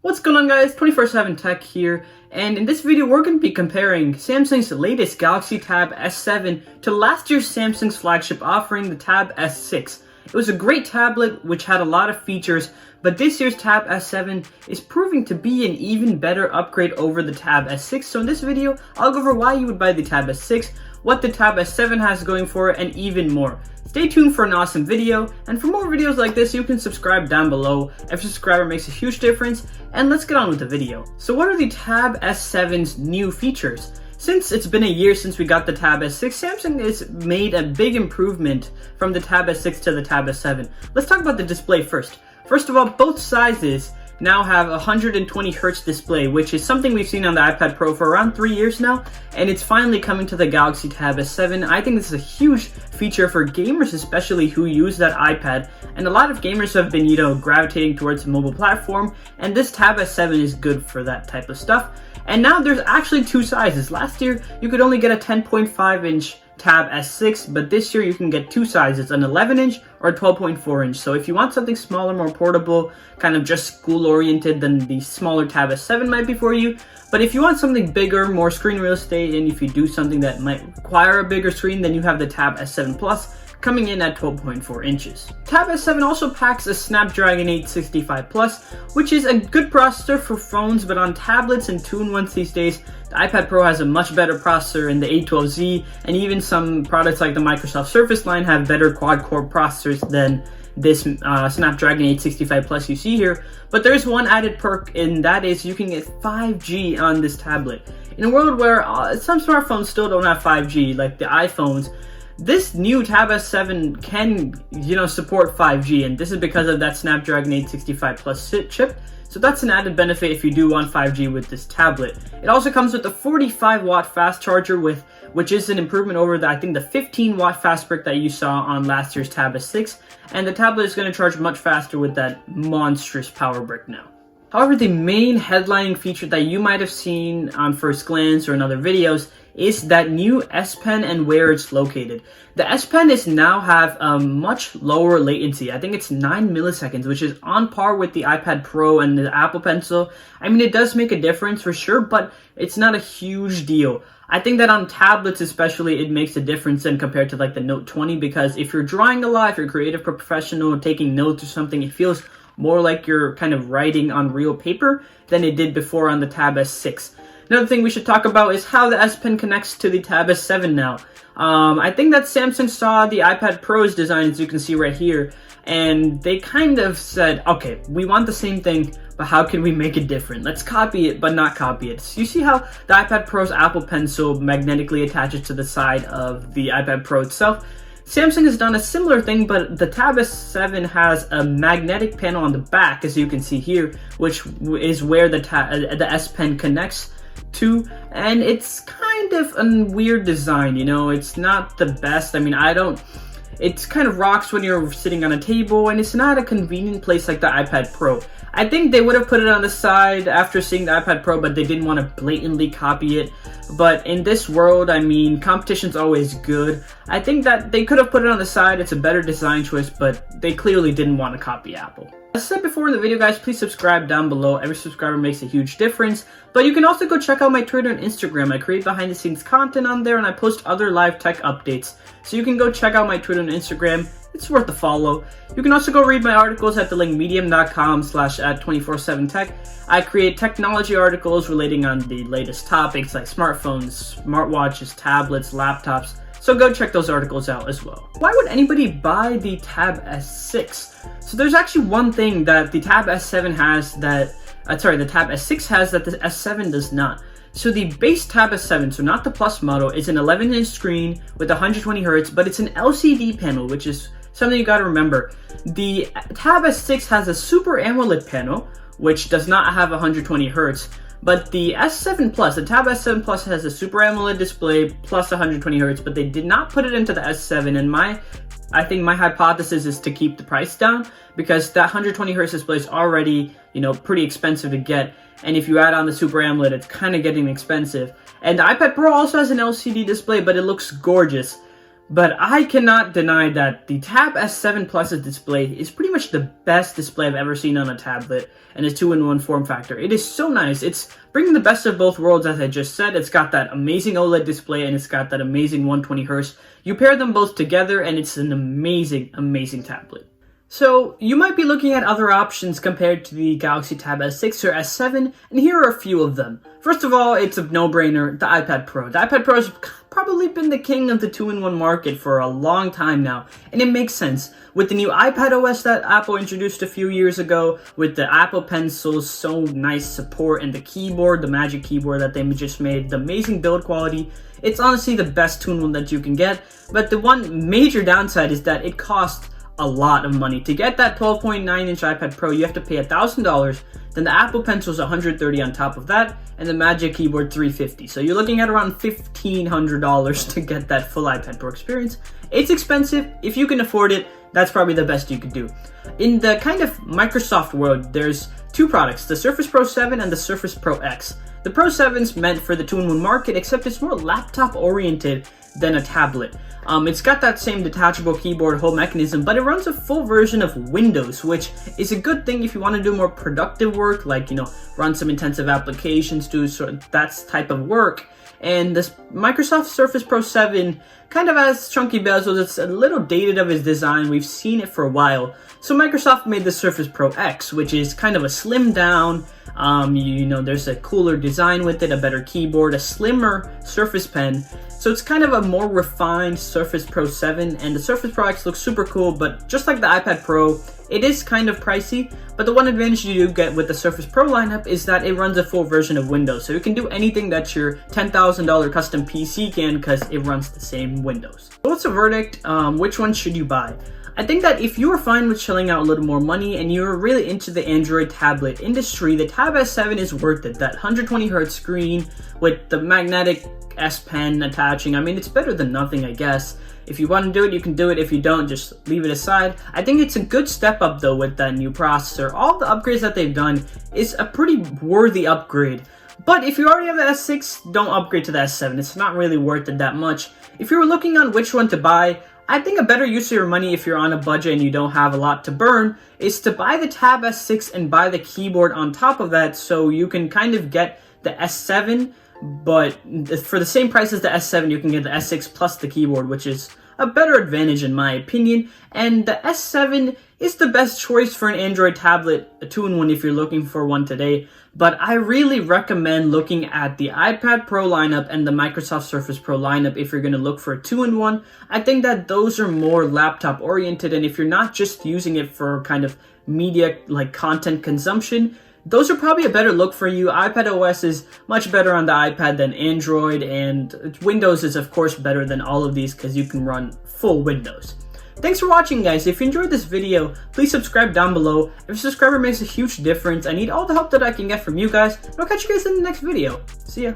What's going on, guys? 24/7 Tech here, and in this video we're going to be comparing Samsung's latest Galaxy Tab S7 to last year's Samsung's flagship offering, the Tab S6. It was a great tablet which had a lot of features, but this year's Tab S7 is proving to be an even better upgrade over the Tab S6. So in this video, I'll go over why you would buy the Tab S6, what the Tab S7 has going for it, and even more. Stay tuned for an awesome video, and for more videos like this, you can subscribe down below. Every subscriber makes a huge difference, and let's get on with the video. So what are the Tab S7's new features? Since it's been a year since we got the Tab S6, Samsung has made a big improvement from the Tab S6 to the Tab S7. Let's talk about the display first. First of all, both sizes now have a 120Hz display, which is something we've seen on the iPad Pro for around 3 years now, and it's finally coming to the Galaxy Tab S7. I think this is a huge feature for gamers, especially who use that iPad, and a lot of gamers have been, gravitating towards a mobile platform, and this Tab S7 is good for that type of stuff. And now there's actually two sizes. Last year, you could only get a 10.5-inch Tab S6, but this year you can get two sizes, an 11-inch or a 12.4-inch. So if you want something smaller, more portable, kind of just school-oriented, then the smaller Tab S7 might be for you. But if you want something bigger, more screen real estate, and if you do something that might require a bigger screen, then you have the Tab S7 Plus, coming in at 12.4 inches. Tab S7 also packs a Snapdragon 865 Plus, which is a good processor for phones, but on tablets and 2-in-1s these days, the iPad Pro has a much better processor in the A12Z, and even some products like the Microsoft Surface line have better quad-core processors than this Snapdragon 865 Plus you see here. But there's one added perk, and that is you can get 5G on this tablet. In a world where some smartphones still don't have 5G, like the iPhones, this new Tab S7 can, support 5G, and this is because of that Snapdragon 865 Plus chip. So that's an added benefit if you do want 5G with this tablet. It also comes with a 45-watt fast charger, which is an improvement over the 15-watt fast brick that you saw on last year's Tab S6, and the tablet is going to charge much faster with that monstrous power brick now. However, the main headlining feature that you might have seen on first glance or in other videos is that new S Pen and where it's located. The S Pen is now have a much lower latency. I think it's 9 milliseconds, which is on par with the iPad Pro and the Apple Pencil. I mean, it does make a difference for sure, but it's not a huge deal. I think that on tablets especially, it makes a difference than compared to like the Note 20, because if you're drawing a lot, if you're a creative professional, taking notes or something, it feels more like you're kind of writing on real paper than it did before on the Tab S6. Another thing we should talk about is how the S Pen connects to the Tab S7 now. I think that Samsung saw the iPad Pro's design, as you can see right here, and they kind of said, okay, we want the same thing, but how can we make it different? Let's copy it, but not copy it. So you see how the iPad Pro's Apple Pencil magnetically attaches to the side of the iPad Pro itself? Samsung has done a similar thing, but the Tab S7 has a magnetic panel on the back, as you can see here, which is where the S Pen connects to, and it's kind of a weird design, it's not the best. I mean, it kind of rocks when you're sitting on a table, and it's not a convenient place like the iPad Pro. I think they would have put it on the side after seeing the iPad Pro, but they didn't want to blatantly copy it. But in this world, I mean, competition's always good. I think that they could have put it on the side. It's a better design choice, but they clearly didn't want to copy Apple. As I said before in the video, guys, please subscribe down below. Every subscriber makes a huge difference. But you can also go check out my Twitter and Instagram. I create behind-the-scenes content on there, and I post other live tech updates. So you can go check out my Twitter and Instagram. It's worth a follow. You can also go read my articles at the link medium.com/@247tech. I create technology articles relating on the latest topics like smartphones, smartwatches, tablets, laptops. So go check those articles out as well. Why would anybody buy the Tab S6? So there's actually one thing that the Tab S7 has that, the Tab S6 has that the S7 does not. So the base Tab S7, so not the Plus model, is an 11-inch screen with 120Hz, but it's an LCD panel, which is something you gotta remember. The Tab S6 has a Super AMOLED panel, which does not have 120Hz, but the S7 Plus, the Tab S7 Plus has a Super AMOLED display plus 120Hz, but they did not put it into the S7, and I think my hypothesis is to keep the price down, because that 120Hz display is already, pretty expensive to get, and if you add on the Super AMOLED, it's kind of getting expensive. And the iPad Pro also has an LCD display, but it looks gorgeous. But I cannot deny that the Tab S7 Plus's display is pretty much the best display I've ever seen on a tablet, and its 2-in-1 form factor. It is so nice. It's bringing the best of both worlds, as I just said. It's got that amazing OLED display, and it's got that amazing 120Hz. You pair them both together, and it's an amazing, amazing tablet. So, you might be looking at other options compared to the Galaxy Tab S6 or S7, and here are a few of them. First of all, it's a no-brainer, the iPad Pro. The iPad Pro has probably been the king of the 2-in-1 market for a long time now, and it makes sense. With the new iPad OS that Apple introduced a few years ago, with the Apple Pencil's so nice support, and the keyboard, the Magic Keyboard that they just made, the amazing build quality, it's honestly the best 2-in-1 that you can get. But the one major downside is that it costs a lot of money. To get that 12.9-inch iPad Pro, you have to pay $1,000, then the Apple Pencil is $130 on top of that, and the Magic Keyboard $350. So you're looking at around $1,500 to get that full iPad Pro experience. It's expensive. If you can afford it, that's probably the best you could do. In the kind of Microsoft world, there's two products, the Surface Pro 7 and the Surface Pro X. The Pro 7's meant for the 2-in-1 market, except it's more laptop-oriented than a tablet. It's got that same detachable keyboard whole mechanism, but it runs a full version of Windows, which is a good thing if you want to do more productive work, like, run some intensive applications, do sort of that type of work. And this Microsoft Surface Pro 7 kind of has chunky bezels. It's a little dated of its design. We've seen it for a while. So Microsoft made the Surface Pro X, which is kind of a slim down, there's a cooler design with it, a better keyboard, a slimmer Surface Pen. So it's kind of a more refined Surface Pro 7, and the Surface Pro X looks super cool, but just like the iPad Pro, it is kind of pricey. But the one advantage you do get with the Surface Pro lineup is that it runs a full version of Windows. So you can do anything that your $10,000 custom PC can, because it runs the same Windows. So what's the verdict? Which one should you buy? I think that if you are fine with shelling out a little more money and you're really into the Android tablet industry, the Tab S7 is worth it. That 120Hz screen with the magnetic S Pen attaching, I mean, it's better than nothing, I guess. If you want to do it, you can do it. If you don't, just leave it aside. I think it's a good step up, though, with that new processor. All the upgrades that they've done is a pretty worthy upgrade. But if you already have the S6, don't upgrade to the S7. It's not really worth it that much. If you were looking on which one to buy, I think a better use of your money if you're on a budget and you don't have a lot to burn is to buy the Tab S6 and buy the keyboard on top of that, so you can kind of get the S7, but for the same price as the S7, you can get the S6 plus the keyboard, which is a better advantage in my opinion. And the S7 is the best choice for an Android tablet, a 2-in-1 if you're looking for one today. But I really recommend looking at the iPad Pro lineup and the Microsoft Surface Pro lineup if you're going to look for a 2-in-1. I think that those are more laptop oriented, and if you're not just using it for kind of media like content consumption, those are probably a better look for you. iPad OS is much better on the iPad than Android, and Windows is of course better than all of these because you can run full Windows. Thanks for watching, guys. If you enjoyed this video, please subscribe down below. Every subscriber makes a huge difference. I need all the help that I can get from you guys. And I'll catch you guys in the next video. See ya.